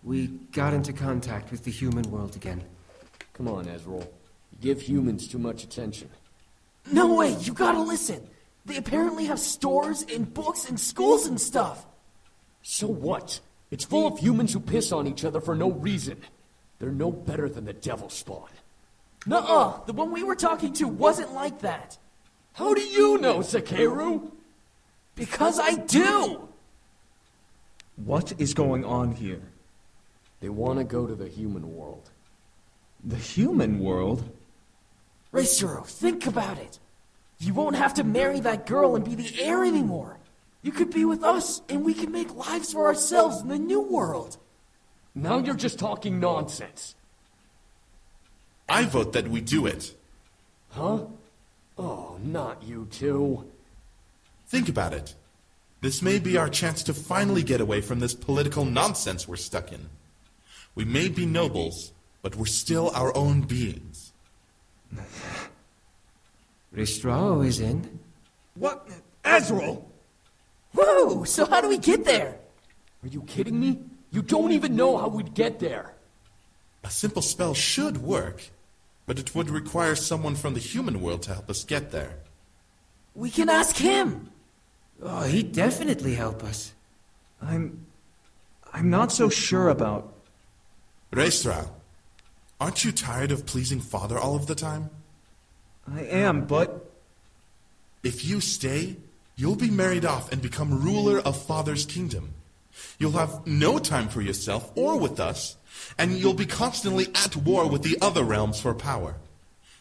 We got into contact with the human world again. Come on, Ezreal. You give humans too much attention. No way, you gotta listen. They apparently have stores and books and schools and stuff. So what? It's full of humans who piss on each other for no reason. They're no better than the devil spawn. Nuh-uh, the one we were talking to wasn't like that. How do you know, Sakeru? Because I do! What is going on here? They want to go to the human world. The human world? Raisuro, think about it. You won't have to marry that girl and be the heir anymore. You could be with us, and we can make lives for ourselves in the new world. Now you're just talking nonsense. I vote that we do it. Huh? Oh, not you two. Think about it. This may be our chance to finally get away from this political nonsense we're stuck in. We may be nobles, but we're still our own beings. Ristrao is in. What? Ezreal! Whoa, so how do we get there? Are you kidding me? You don't even know how we'd get there. A simple spell should work, but it would require someone from the human world to help us get there. We can ask him. Oh, he'd definitely help us. I'm not so sure about... Reistra, aren't you tired of pleasing Father all of the time? I am, but... If you stay, you'll be married off and become ruler of Father's kingdom. You'll have no time for yourself or with us, and you'll be constantly at war with the other realms for power.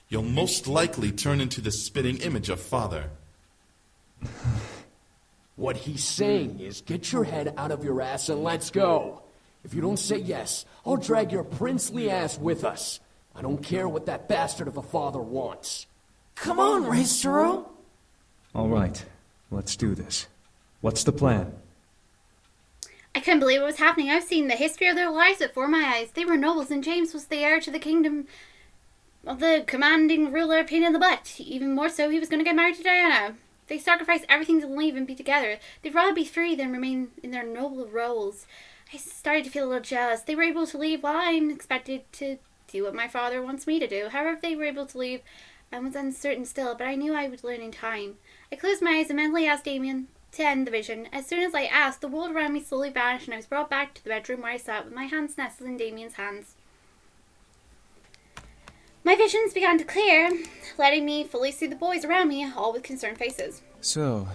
You'll most likely turn into the spitting image of Father. What he's saying is, get your head out of your ass and let's go. If you don't say yes, I'll drag your princely ass with us. I don't care what that bastard of a father wants. Come on, Raisuro. All right, let's do this. What's the plan? I couldn't believe what was happening. I've seen the history of their lives before my eyes. They were nobles, and James was the heir to the kingdom of the commanding ruler pain in the butt. Even more so, he was going to get married to Diana. They sacrificed everything to leave and be together. They'd rather be free than remain in their noble roles. I started to feel a little jealous. They were able to leave while I'm expected to do what my father wants me to do. However, they were able to leave, I was uncertain still, but I knew I would learn in time. I closed my eyes and mentally asked Damien to end the vision. As soon as I asked, the world around me slowly vanished, and I was brought back to the bedroom where I sat with my hands nestled in Damien's hands. My visions began to clear, letting me fully see the boys around me, all with concerned faces. So,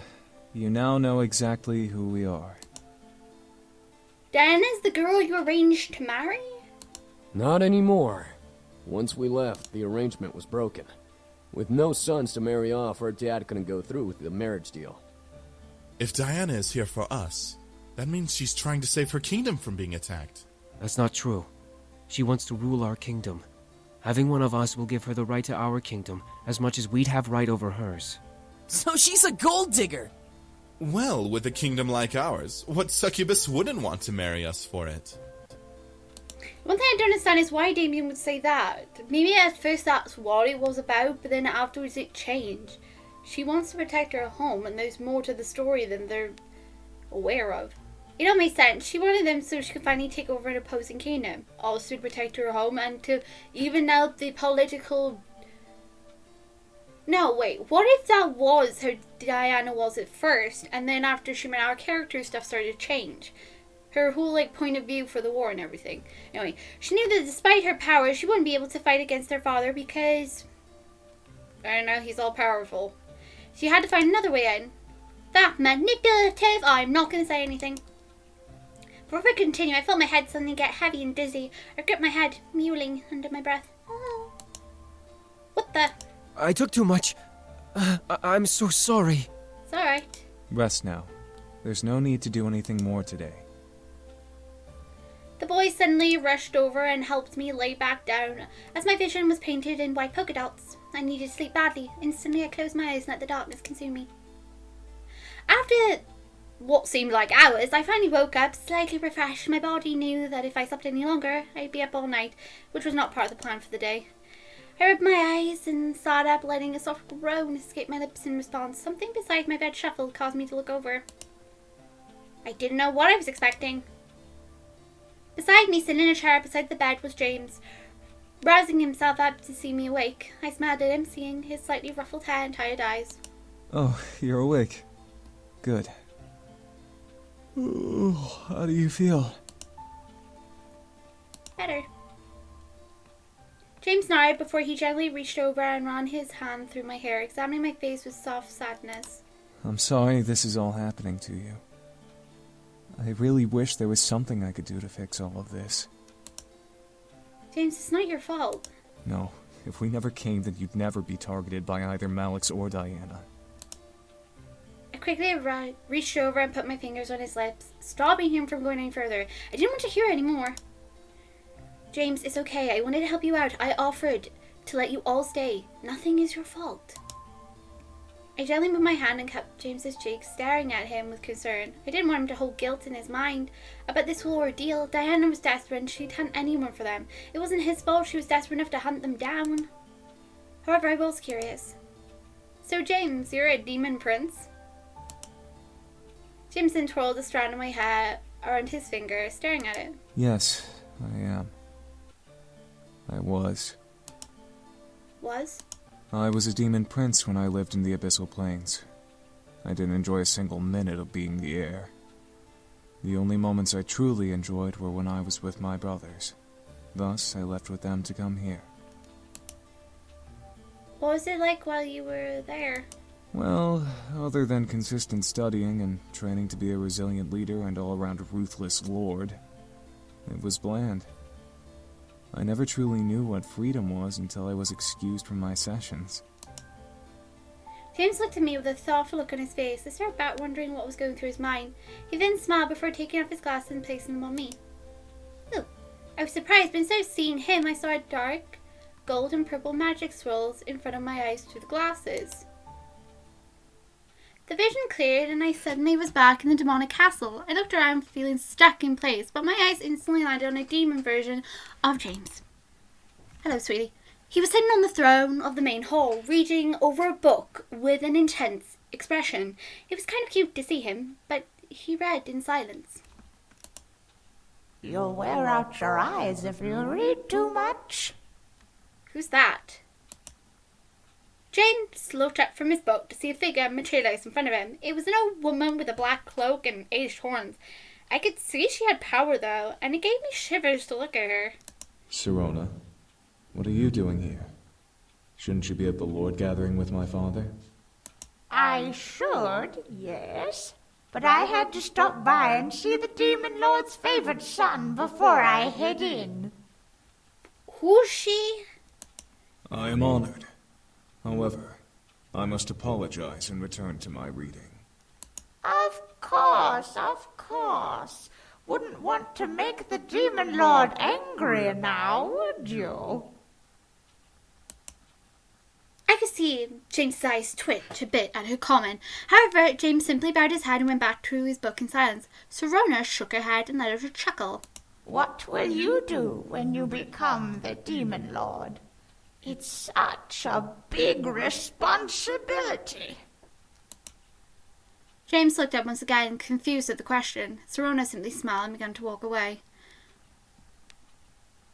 you now know exactly who we are. Diana's the girl you arranged to marry? Not anymore. Once we left, the arrangement was broken. With no sons to marry off, her dad couldn't go through with the marriage deal. If Diana is here for us, that means she's trying to save her kingdom from being attacked. That's not true. She wants to rule our kingdom. Having one of us will give her the right to our kingdom, as much as we'd have right over hers. So she's a gold digger. Well, with a kingdom like ours, what succubus wouldn't want to marry us for it? One thing I don't understand is why Damien would say that. Maybe at first that's what it was about, but then afterwards it changed. She wants to protect her home, and there's more to the story than they're aware of. It all makes sense. She wanted them so she could finally take over an opposing kingdom. Also to protect her home and to even out the political... No, wait. What if that was how Diana was at first, and then after she met our character, stuff started to change? Her whole, point of view for the war and everything. Anyway, she knew that despite her power, she wouldn't be able to fight against her father because... I don't know, he's all powerful. She had to find another way in. That manipulative! I'm not going to say anything. Before I continue, I felt my head suddenly get heavy and dizzy. I gripped my head, mewling under my breath. Oh. What the... I took too much. I'm so sorry. It's alright. Rest now. There's no need to do anything more today. The boys suddenly rushed over and helped me lay back down. As my vision was painted in white polka dots, I needed to sleep badly. Instantly I closed my eyes and let the darkness consume me. After what seemed like hours, I finally woke up, slightly refreshed. My body knew that if I slept any longer, I'd be up all night, which was not part of the plan for the day. I rubbed my eyes and sat up, letting a soft groan escape my lips in response. Something beside my bed shuffled, caused me to look over. I didn't know what I was expecting. Beside me, sitting in a chair beside the bed, was James, rousing himself up to see me awake. I smiled at him, seeing his slightly ruffled hair and tired eyes. Oh, you're awake. Good. Oh, how do you feel? Better. James nodded before he gently reached over and ran his hand through my hair, examining my face with soft sadness. I'm sorry this is all happening to you. I really wish there was something I could do to fix all of this. James, it's not your fault. No, if we never came, then you'd never be targeted by either Malix or Diana. I quickly reached over and put my fingers on his lips, stopping him from going any further. I didn't want to hear anymore. James, it's okay. I wanted to help you out. I offered to let you all stay. Nothing is your fault. I gently moved my hand and kept James's cheek, staring at him with concern. I didn't want him to hold guilt in his mind about this whole ordeal. Diana was desperate and she'd hunt anyone for them. It wasn't his fault she was desperate enough to hunt them down. However, I was curious. So James, you're a demon prince? James then twirled the strand of my hair around his finger, staring at it. Yes, I am. I was. Was? I was a demon prince when I lived in the Abyssal Plains. I didn't enjoy a single minute of being the heir. The only moments I truly enjoyed were when I was with my brothers. Thus, I left with them to come here. What was it like while you were there? Well, other than consistent studying and training to be a resilient leader and all-around ruthless lord, it was bland. I never truly knew what freedom was until I was excused from my sessions. James looked at me with a thoughtful look on his face. I stared back, wondering what was going through his mind. He then smiled before taking off his glasses and placing them on me. Oh, I was surprised, but instead of seeing him, I saw dark gold and purple magic swirls in front of my eyes through the glasses. The vision cleared and I suddenly was back in the demonic castle. I looked around feeling stuck in place, but my eyes instantly landed on a demon version of James. Hello, sweetie. He was sitting on the throne of the main hall, reading over a book with an intense expression. It was kind of cute to see him, but he read in silence. You'll wear out your eyes if you read too much. Who's that? James looked up from his book to see a figure materialize in front of him. It was an old woman with a black cloak and aged horns. I could see she had power, though, and it gave me shivers to look at her. Sirona, what are you doing here? Shouldn't you be at the Lord gathering with my father? I should, yes. But I had to stop by and see the Demon Lord's favorite son before I head in. Who's she? I am honored. However, I must apologize and return to my reading. Of course. Wouldn't want to make the Demon Lord angry now, would you? I could see James's eyes twitch a bit at her comment. However, James simply bowed his head and went back to his book in silence. Sirona shook her head and let out a chuckle. What will you do when you become the Demon Lord? It's such a big responsibility. James looked up once again, confused at the question. Sirona simply smiled and began to walk away.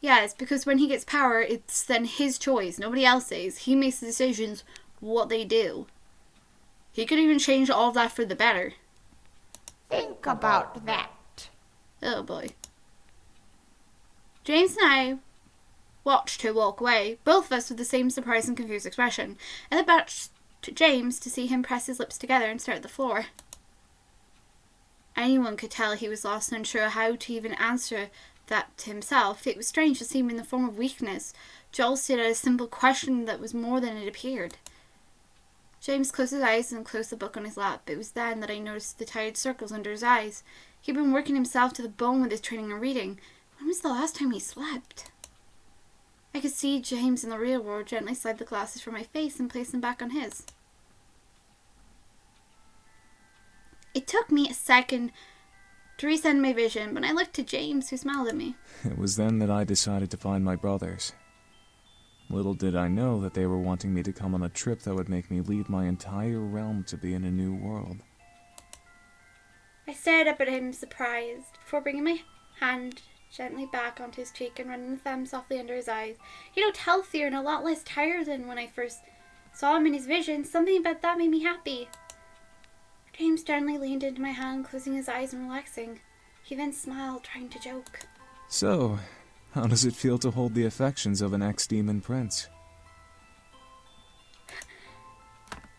Yes, because when he gets power, it's then his choice, nobody else's. He makes the decisions, what they do. He could even change all of that for the better. Think about that. Oh boy. James and I watched her walk away, both of us with the same surprised and confused expression. I looked back to James to see him press his lips together and stare at the floor. Anyone could tell he was lost and unsure how to even answer that to himself. It was strange to see him in the form of weakness, jolted at a simple question that was more than it appeared. James closed his eyes and closed the book on his lap. It was then that I noticed the tired circles under his eyes. He'd been working himself to the bone with his training and reading. When was the last time he slept? I could see James in the real world gently slide the glasses from my face and place them back on his. It took me a second to resend my vision, but I looked to James, who smiled at me. It was then that I decided to find my brothers. Little did I know that they were wanting me to come on a trip that would make me leave my entire realm to be in a new world. I stared up at him, surprised, before bringing my hand gently back onto his cheek and running the thumb softly under his eyes. He looked healthier and a lot less tired than when I first saw him in his vision. Something about that made me happy. James gently leaned into my hand, closing his eyes and relaxing. He then smiled, trying to joke. So, how does it feel to hold the affections of an ex-demon prince?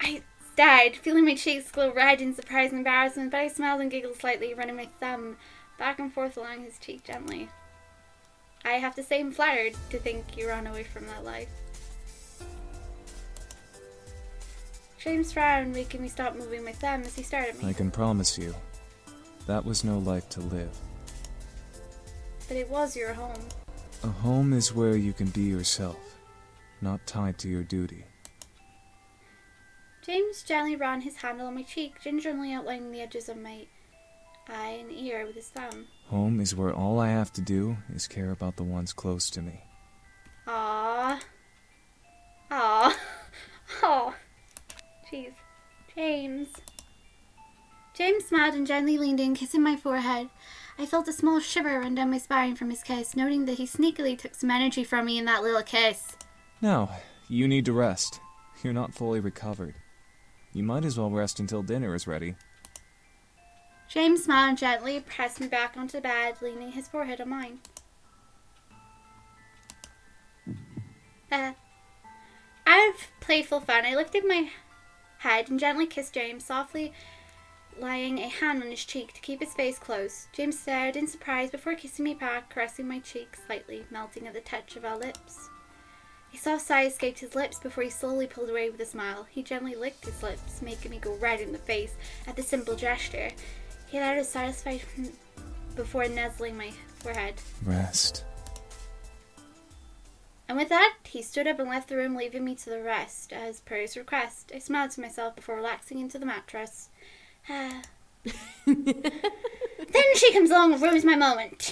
I stared, feeling my cheeks glow red in surprise and embarrassment, but I smiled and giggled slightly, running my thumb back and forth along his cheek gently. I have to say I'm flattered to think you ran away from that life. James frowned, making me stop moving my thumb as he stared at me. I can promise you, that was no life to live. But it was your home. A home is where you can be yourself, not tied to your duty. James gently ran his hand along my cheek, gingerly outlining the edges of my eye and ear with his thumb. Home is where all I have to do is care about the ones close to me. Aww. Aww. Aww. Jeez. James. James smiled and gently leaned in, kissing my forehead. I felt a small shiver run down my spine from his kiss, noting that he sneakily took some energy from me in that little kiss. Now, you need to rest. You're not fully recovered. You might as well rest until dinner is ready. James smiled and gently pressed me back onto the bed, leaning his forehead on mine. Out of playful fun, I lifted my head and gently kissed James, softly laying a hand on his cheek to keep his face close. James stared in surprise before kissing me back, caressing my cheek slightly, melting at the touch of our lips. A soft sigh escaped his lips before he slowly pulled away with a smile. He gently licked his lips, making me go red in the face at the simple gesture. He allowed a satisfied before nuzzling my forehead. Rest. And with that, he stood up and left the room, leaving me to the rest, as per his request. I smiled to myself before relaxing into the mattress. Then she comes along and ruins my moment.